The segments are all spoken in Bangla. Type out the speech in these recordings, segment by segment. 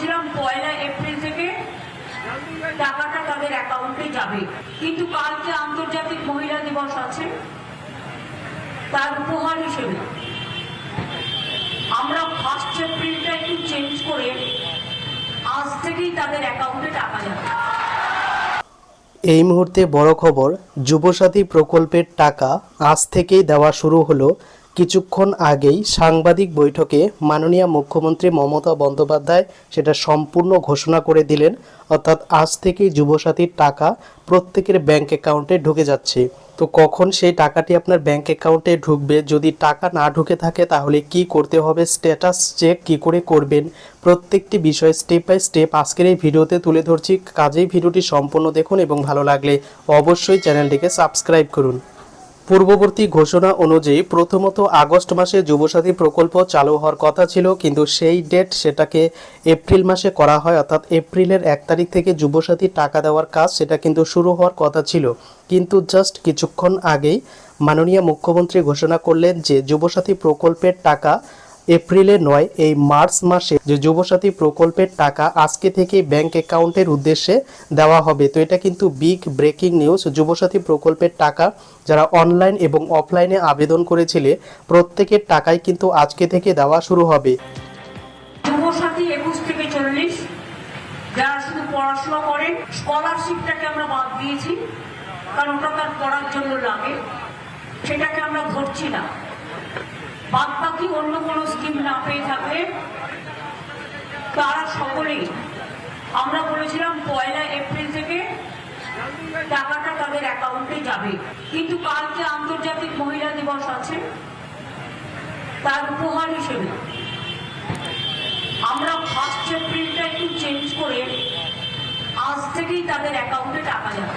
বলেছিলাম 1 এপ্রিল থেকে টাকাটা তাদের অ্যাকাউন্টে যাবে, কিন্তু কালকে আন্তর্জাতিক মহিলা দিবস আছে, তার উপহার হিসেবে আমরা 1 এপ্রিলটা একটু চেঞ্জ করে আজ থেকেই তাদের অ্যাকাউন্টে টাকা যাবে। এই মুহূর্তে বড় খবর, যুবসাথী প্রকল্পের টাকা আজ থেকেই দেওয়া শুরু হলো। কিছুক্ষণ আগেই সাংবাদিক বৈঠকে মাননীয় মুখ্যমন্ত্রী মমতা বন্দ্যোপাধ্যায় সেটা সম্পূর্ণ ঘোষণা করে দিলেন, অর্থাৎ আজ থেকেই যুবসাথীর টাকা প্রত্যেকের ব্যাংক অ্যাকাউন্টে ঢুকে যাচ্ছে। তো কখন সেই টাকাটি আপনার ব্যাংক অ্যাকাউন্টে ঢুকবে, যদি টাকা না ঢুকে থাকে তাহলে কি করতে হবে, স্ট্যাটাস চেক কি করে করবেন, প্রত্যেকটি বিষয় স্টেপ বাই স্টেপ আজকের এই ভিডিওতে তুলে ধরছি। কাজেই ভিডিওটি সম্পূর্ণ দেখুন এবং ভালো লাগলে অবশ্যই চ্যানেলটিকে সাবস্ক্রাইব করুন। পূর্ববর্তী ঘোষণা অনুযায়ী প্রথমত আগস্ট মাসে যুবসাথী প্রকল্প চালু হওয়ার কথা ছিল, কিন্তু সেই ডেট সেটাকে এপ্রিল মাসে করা হয়, অর্থাৎ এপ্রিলের 1 তারিখ থেকে যুবসাথী টাকা দেওয়ার কাজ সেটা কিন্তু শুরু হওয়ার কথা ছিল। কিন্তু জাস্ট কিছুক্ষণ আগেই মাননীয় মুখ্যমন্ত্রী ঘোষণা করলেন যে যুবসাথী প্রকল্পের টাকা এপ্রিলে নয়, এই মার্চ মাসে যে যুবসাথী প্রকল্পের টাকা আজকে থেকে ব্যাংক অ্যাকাউন্টের উদ্দেশ্যে দেওয়া হবে। তো এটা কিন্তু বিগ ব্রেকিং নিউজ। যুবসাথী প্রকল্পের টাকা যারা অনলাইন এবং অফলাইনে আবেদন করেছিলে প্রত্যেকের টাকাই কিন্তু আজকে থেকে দেওয়া শুরু হবে। যুবসাথী 21 থেকে 40 যারা শুধু পড়াশোনা করেন, স্কলারশিপটাকে আমরা বাদ দিয়েছি, কারণ ওটা তার পড়ার জন্য লাগে, সেটাকে আমরা ধরছি না। বাদ বাকি অন্য কোনো স্কিম না পেয়ে থাকলে তারা সকলেই, আমরা বলেছিলাম 1 এপ্রিল থেকে টাকাটা তাদের অ্যাকাউন্টে যাবে, কিন্তু কালকে আন্তর্জাতিক মহিলা দিবস আছে, তার উপহার হিসেবে আমরা 1 এপ্রিলটা একটু চেঞ্জ করে আজ থেকেই তাদের অ্যাকাউন্টে টাকা যাবে।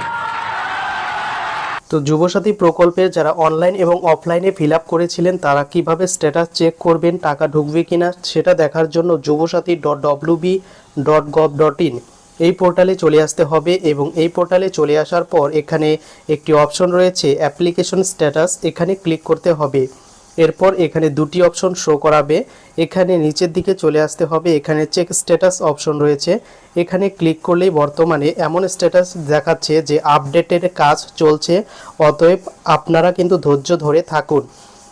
তো যুবসাথী প্রকল্পে যারা অনলাইন এবং অফলাইনে ফিল আপ করেছিলেন তারা কিভাবে স্ট্যাটাস চেক করবেন, টাকা ঢুকবে কিনা সেটা দেখার জন্য jubosathi.wb.gov.in এই পোর্টালে চলে আসতে হবে, এবং এই পোর্টালে চলে আসার পর এখানে একটি অপশন রয়েছে অ্যাপ্লিকেশন স্ট্যাটাস, এখানে ক্লিক করতে হবে। এরপর এখানে দুটি অপশন শো করাবে, এখানে নিচের দিকে চলে আসতে হবে, এখানে চেক স্ট্যাটাস অপশন রয়েছে, এখানে ক্লিক করলেই বর্তমানে এমন স্ট্যাটাস দেখাচ্ছে যে আপডেটের কাজ চলছে, অতএব আপনারা কিন্তু ধৈর্য ধরে থাকুন।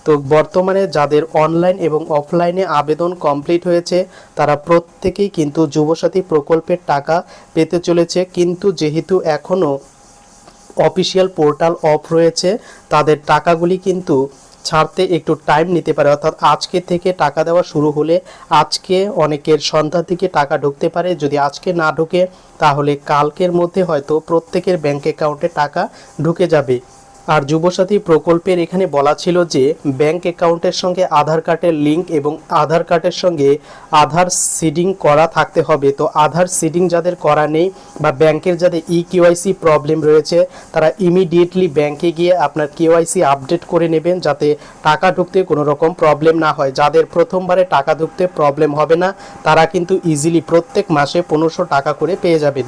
তো বর্তমানে যাদের অনলাইন এবং অফলাইনে আবেদন কমপ্লিট হয়েছে তারা প্রত্যেকেই কিন্তু যুবসাথী প্রকল্পের টাকা পেতে চলেছে, কিন্তু যেহেতু এখনও অফিসিয়াল পোর্টাল অফ রয়েছে তাদের টাকাগুলি কিন্তু ছাড়তে একটু টাইম নিতে পারে, অর্থাৎ আজকে থেকে টাকা দেওয়া শুরু হলে আজকে অনেকের সন্ধ্যার দিকে টাকা ঢুকতে পারে, যদি আজকে না ঢুকে তাহলে কালকের মধ্যে হয়তো প্রত্যেকের ব্যাংক অ্যাকাউন্টে টাকা ঢুকে যাবে। আর যুবসাথী প্রকল্পের এখানে বলা ছিল যে ব্যাংক অ্যাকাউন্টের সঙ্গে আধার কার্ডের লিঙ্ক এবং আধার কার্ডের সঙ্গে আধার সিডিং করা থাকতে হবে। তো আধার সিডিং যাদের করা নেই বা ব্যাংকের যাদের কেওয়াইসি প্রবলেম রয়েছে তারা ইমিডিয়েটলি ব্যাংকে গিয়ে আপনার কেওয়াইসি আপডেট করে নেবেন, যাতে টাকা ঢুকতে কোনো রকম প্রবলেম না হয়। যাদের প্রথমবারে টাকা ঢুকতে প্রবলেম হবে না তারা কিন্তু ইজিলি প্রত্যেক মাসে 1500 টাকা করে পেয়ে যাবেন।